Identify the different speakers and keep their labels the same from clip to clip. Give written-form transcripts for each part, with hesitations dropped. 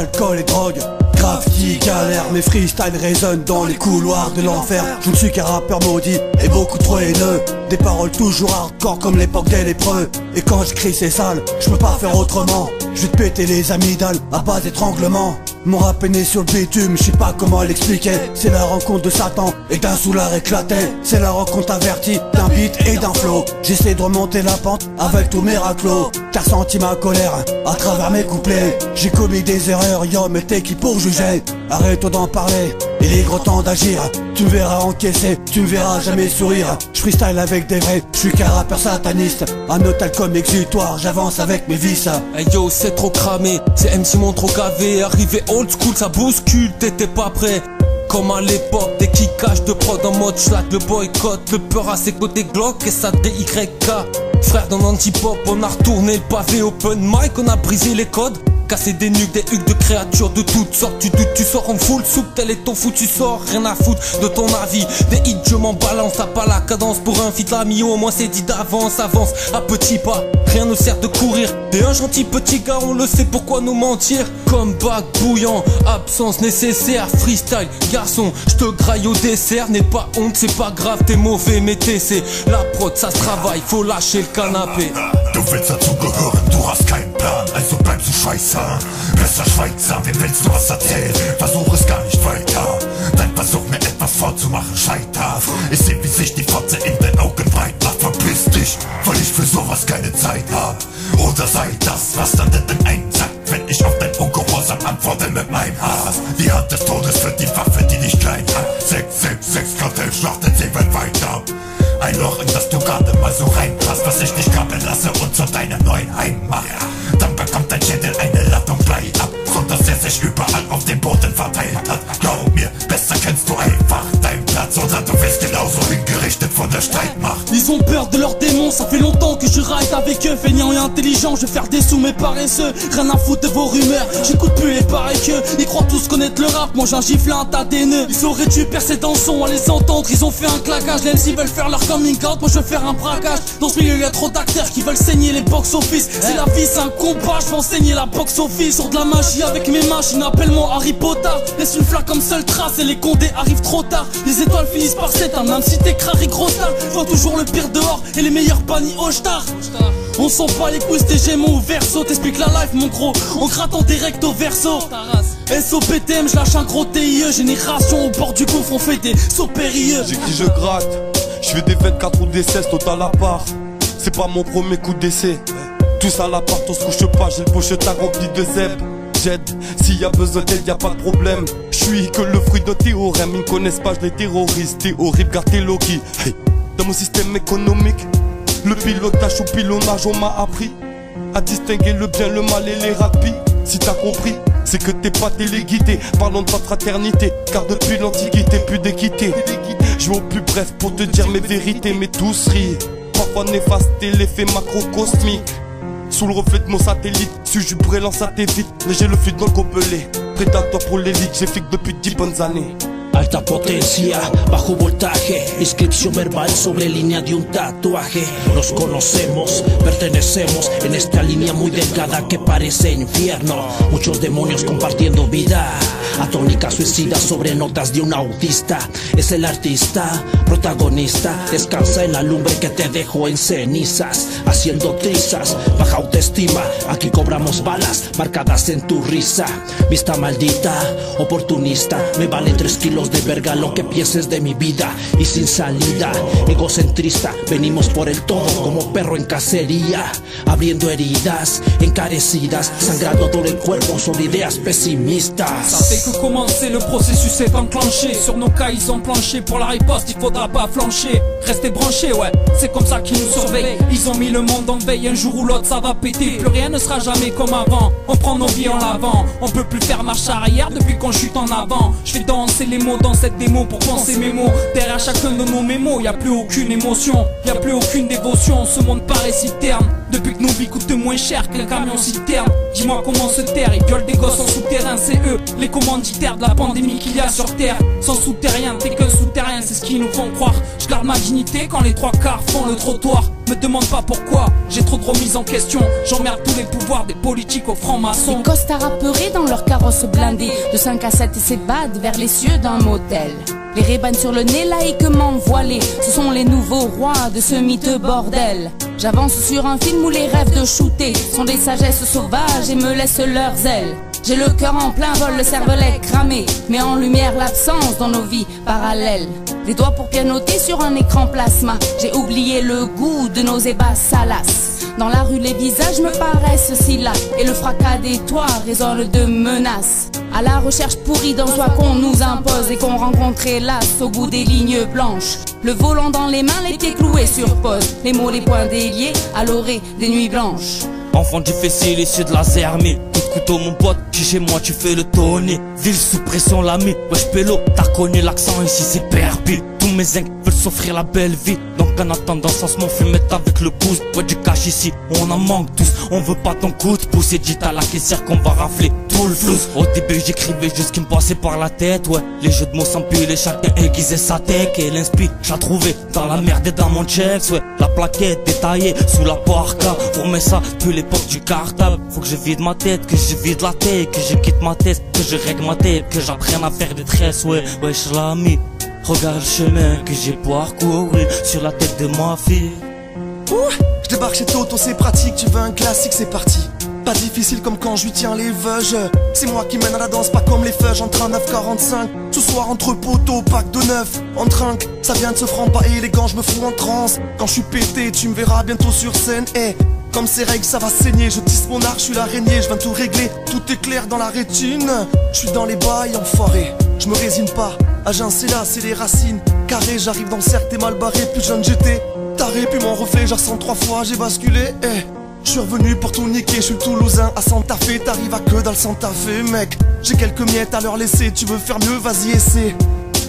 Speaker 1: alcool et drogue. Graffiti, galère, mes freestyles résonnent dans les couloirs de l'enfer. Je ne suis qu'un rappeur maudit et beaucoup trop haineux. Des paroles toujours hardcore comme l'époque des lépreux. Et quand je crie c'est sale, je peux pas faire autrement. Je vais te péter les amygdales à base d'étranglement. Mon rap est né sur le bitume, je sais pas comment l'expliquer. C'est la rencontre de Satan et d'un soulard éclaté. C'est la rencontre avertie d'un beat et d'un flow. J'essaie de remonter la pente avec tous mes raclos. T'as senti ma colère à travers mes couplets. J'ai commis des erreurs, yo mais t'es qui pour juger? Arrête-toi d'en parler, il est gros temps d'agir. Tu me verras encaisser, tu me verras jamais sourire. Je freestyle avec des vrais, je suis qu'un rappeur sataniste. Un hôtel comme exutoire, j'avance avec mes vices.
Speaker 2: Hey yo, c'est trop cramé, c'est MC mon trop gavé. Arrivé old school, ça bouscule, t'étais pas prêt. Comme à l'époque, des kickages de prod en mode schlag, le boycott, le peur à ses côtés Glock et sa DYK. Frère dans l'antipop, on a retourné le pavé open mic, on a brisé les codes. Casser des nuques, des hucs de créatures de toutes sortes. Tu doutes, tu sors en full soupe, tel est ton fou, tu sors. Rien à foutre de ton avis. Des hits, je m'en balance, t'as pas la cadence pour un feat l'ami. Au moins c'est dit d'avance, avance à petits pas. Rien ne sert de courir. T'es un gentil petit gars, on le sait, pourquoi nous mentir? Comme bac bouillant, absence nécessaire. Freestyle, garçon, je te graille au dessert. N'aie pas honte, c'est pas grave, t'es mauvais, mais t'essaies. La prod, ça se travaille, faut lâcher le canapé.
Speaker 3: Du willst dazugehören, du hast keinen Plan, also bleibst du scheiße. Besser schweigsam, wem willst du was erzählen? Versuch es gar nicht weiter. Dein Versuch mir etwas vorzumachen scheitert. Ich seh, wie sich die Fotze in den Augen breit macht. Verpiss dich, weil ich für sowas keine Zeit hab. Oder sei das, was dann denn einsackt, wenn ich auf dein Ungehorsam antworte mit meinem Hass. Die Hand des Todes für die Waffe, die dich klein hat. 666 Kartell schlachtet sie weltweit ab. Ein Loch, in das du gerade mal so reinpasst, was ich nicht kappeln lasse und zu deinem neuen Heim mach. Dann bekommt dein Schädel eine Ladung Blei ab, so dass er sich überall auf dem Boden verteilt hat. Glaub mir, besser kennst du einfach deinen Platz, oder du wirst genauso hingerichtet von der Streitmacht.
Speaker 4: Ils ont peur de leurs démons, ça fait longtemps que je ride avec eux. Feignant et intelligent, je vais faire des sous mais paresseux. Rien à foutre de vos rumeurs, j'écoute plus les pareils qu'eux. Ils croient tous connaître le rap, moi j'ai un gifle un tas des nœuds. Ils auraient dû percer dans le son, à les entendre, ils ont fait un claquage. Les MC veulent faire leur coming out, moi je veux faire un braquage. Dans ce milieu y'a trop d'acteurs qui veulent saigner les box-office. C'est la vie, c'est un combat, je vais enseigner la box-office. Sur de la magie avec mes machines, appelle-moi Harry Potter. Laisse une flaque comme seule trace et les condés arrivent trop tard. Les étoiles finissent par s'éteindre, même si t'es crari gros star. Je vois toujours le pire dehors et les meilleurs bannis au star. On s'en bat les couilles, c'était Gémeaux au verso. T'expliques la life mon gros, en grattant des rectos verso. SOPTM, je lâche un gros TIE. Génération au bord du gouffre, on fait des sauts périlleux.
Speaker 5: J'ai qui je gratte, je fais des 24 ou des 16 total à part. C'est pas mon premier coup d'essai. Tous à l'appart, on se couche pas, j'ai le pochetard rempli de zèbres. J'aide, s'il y a besoin d'aide, y a pas de problème. Je suis que le fruit d'un théorème, ils me connaissent pas, je les terrorise. T'es horrible, garde tes Loki. Hey. Dans mon système économique, le pilotage ou pilonnage, on m'a appris à distinguer le bien, le mal et les rapides. Si t'as compris, c'est que t'es pas téléguidé. Parlons de ta fraternité, car depuis l'antiquité, plus d'équité. Je vais au plus bref pour te dire mes vérités, mes douceries. Parfois néfasté, l'effet macrocosmique. Sous le reflet de mon satellite, suis-je brûlant, ça t'évite. Mais j'ai le fluide dans le gobelet. Prédateur pour l'élite, j'ai fait que depuis 10 bonnes années.
Speaker 6: Alta potencia, bajo voltaje, inscripción verbal sobre línea de un tatuaje. Nos conocemos, pertenecemos en esta línea muy delgada que parece infierno. Muchos demonios compartiendo vida, atónica suicida sobre notas de un autista. Es el artista, protagonista, descansa en la lumbre que te dejó en cenizas. Haciendo trizas, baja autoestima, aquí cobramos balas marcadas en tu risa. Vista maldita, oportunista, me vale 3 kilos de verga lo que pienses de mi vida. Y sin salida, egocentrista, venimos por el todo como perro en cacería. Abriendo heridas, encarecidas, sangrando todo el cuerpo sur ideas pessimistas.
Speaker 4: Ça fait que commencer, le processus est enclenché. Sur nos cas ils ont planché, pour la riposte il faudra pas flancher. Restez branchés, ouais, c'est comme ça qu'ils nous surveillent. Ils ont mis le monde en veille, un jour ou l'autre ça va péter. Plus rien ne sera jamais comme avant, on prend nos vies en l'avant. On peut plus faire marche arrière depuis qu'on chute en avant. Je fais danser les mots dans cette démo pour penser mes mots. Derrière chacun de nos mémos, y a plus aucune émotion, y a plus aucune dévotion. Ce monde paraît si terne, depuis que nos vies coûtent moins cher qu'un camion citerne. Dis-moi comment se taire, ils violent des gosses en souterrain. C'est eux, les commanditaires de la pandémie qu'il y a sur terre. Sans souterrain, t'es qu'un souterrain, c'est ce qu'ils nous font croire. Je garde ma dignité quand les 3 quarts font le trottoir. me demande pas pourquoi. J'ai trop de remises en question. J'emmerde tous les pouvoirs des politiques aux francs-maçons.
Speaker 7: Des costards apeurés dans leur carrosse blindée, de 5 à 7 et 7 bad vers les cieux d'un motel. Les Ray-Ban sur le nez laïquement voilés, ce sont les nouveaux rois de ce miteux bordel. J'avance sur un film où les rêves de shooter sont des sagesses sauvages et me laissent leurs ailes. J'ai le cœur en plein vol, le cervelet cramé, met en lumière l'absence dans nos vies parallèles. Les doigts pour pianoter sur un écran plasma, j'ai oublié le goût de nos ébats salaces. Dans la rue les visages me paraissent si là, et le fracas des toits résonne de menaces. À la recherche pourrie d'un soi qu'on nous impose et qu'on rencontre hélas au bout des lignes blanches. Le volant dans les mains, les pieds cloués sur pause, les mots, les poings déliés à l'orée des nuits blanches.
Speaker 2: Enfant difficile issu de la zermie, coup de couteau mon pote, qui chez moi tu fais le Tony. Ville sous pression l'ami, wesh pélo, t'as connu l'accent ici c'est Perpi. Tous mes zincs veulent s'offrir la belle vie, donc en attendant sans se m'enfumer avec le pouce. Ouais du cash ici, on en manque tous, on veut pas ton coup de pouce. Et dit à la caissière qu'on va rafler tout le flou. Au début j'écrivais juste ce qui me passait par la tête, ouais. Les jeux de mots s'empilaient, chacun aiguisait sa tech. Et l'inspi, j'ai trouvé dans la merde et dans mon checks, ouais. La plaquette détaillée sous la parka, remets ça depuis l'époque du cartable. Faut que je vide ma tête, que je vide la tête, que je quitte ma tête, que je règle ma tête, que j'apprenne à faire des tresses, ouais. Wesh l'ami, regarde le chemin que j'ai parcouru sur la tête de ma fille.
Speaker 8: Je débarque chez Toto, c'est pratique, tu veux un classique, c'est parti. Pas difficile comme quand je lui tiens les veuges. C'est moi qui mène à la danse, pas comme les feuges. Entre un 9,45, ce soir entre poteaux, pack de 9, en trinque. Ça vient de ce franc pas élégant, je me fous en transe. Quand je suis pété, tu me verras bientôt sur scène. Comme ces règles, ça va saigner. Je tisse mon art, je suis l'araignée, je viens tout régler. Tout est clair dans la rétine. Je suis dans les bails, enfoiré. Je me résigne pas. Agent, c'est là, c'est les racines. Carré, j'arrive dans le cercle, t'es mal barré. Plus jeune j'étais taré, puis mon reflet, je ressens 3 fois, j'ai basculé. Je suis revenu pour tout niquer, je suis le Toulousain à Santa Fe. T'arrives à que dans le Santa Fe, mec. J'ai quelques miettes à leur laisser, tu veux faire mieux, vas-y essaie.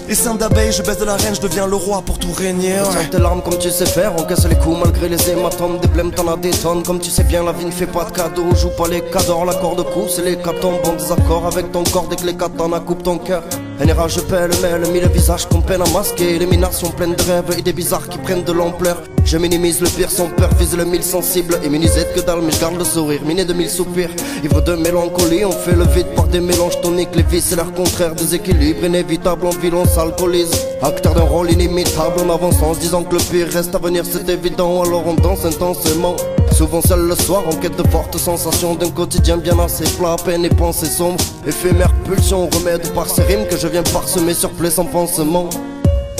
Speaker 8: Les seins d'abeilles, je baisse de la reine, je deviens le roi pour tout régner.
Speaker 9: Serre tes larmes comme tu sais faire, on casse les coups malgré les hématomes. Des blèmes t'en as des tonnes, comme tu sais bien la vie ne fait pas de cadeaux. Joue pas les cadors, l'accord de coups c'est les catons. Bon désaccord avec ton corps dès que les katanas coupent ton cœur. NRA je pêle-mêle, mille visages qu'on peine à masquer. Les minards sont pleines de rêves et des bizarres qui prennent de l'ampleur. Je minimise le pire sans peur, vise le mille sensible. Immunisé que dalle mais je garde le sourire, miné de 1000 soupirs. Ivre de mélancolie, on fait le vide par des mélanges toniques. Les vices c'est leur contraire, déséquilibre inévitable. En ville on s'alcoolise, acteur d'un rôle inimitable. On avance en se disant que le pire reste à venir, c'est évident. Alors on danse intensément, souvent seul le soir en quête de fortes sensations. D'un quotidien bien assez plat, peine et pensées sombres. Éphémère pulsion, remède par ces rimes que je viens parsemer sur plaie sans pansement.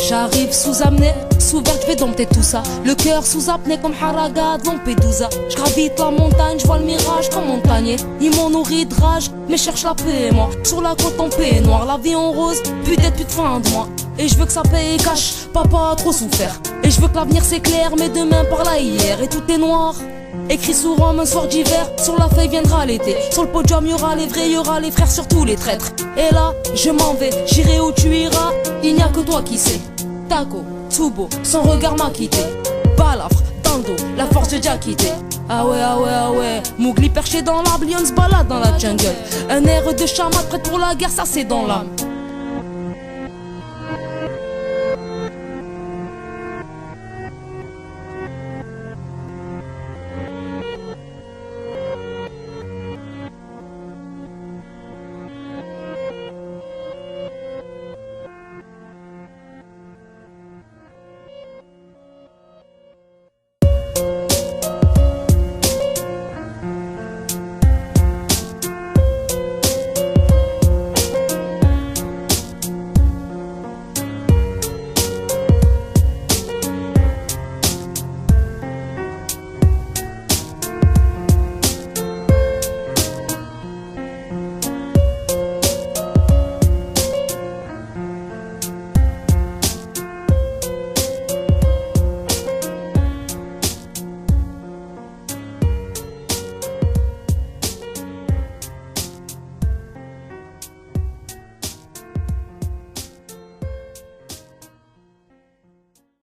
Speaker 7: J'arrive sous apnée, sous verre, je vais dompter tout ça. Le cœur sous apnée comme Haraga de Lampedusa. Je gravite la montagne, je vois le mirage comme montagnais. Ils m'ont nourri de rage, mais cherche la paix et moi. Sur la côte en peignoir, la vie en rose, peut-être plus de fin de moi. Et je veux que ça paye cash, papa a trop souffert. Et je veux que l'avenir s'éclaire, mais demain par là hier. Et tout est noir, écrit sur Rome un soir d'hiver. Sur la feuille viendra l'été, sur le podium y'aura les vrais, y'aura les frères, surtout les traîtres. Et là, je m'en vais, j'irai où tu iras. Il n'y a que toi qui sais. Taco, Tsubo, son regard m'a quitté. Balafre, dans le dos, la force de Dieu quitté. Ah ouais, ah ouais, ah ouais. Mowgli perché dans l'arbre, Lion se balade dans la jungle. Un air de chamat prêt pour la guerre, ça c'est dans l'âme.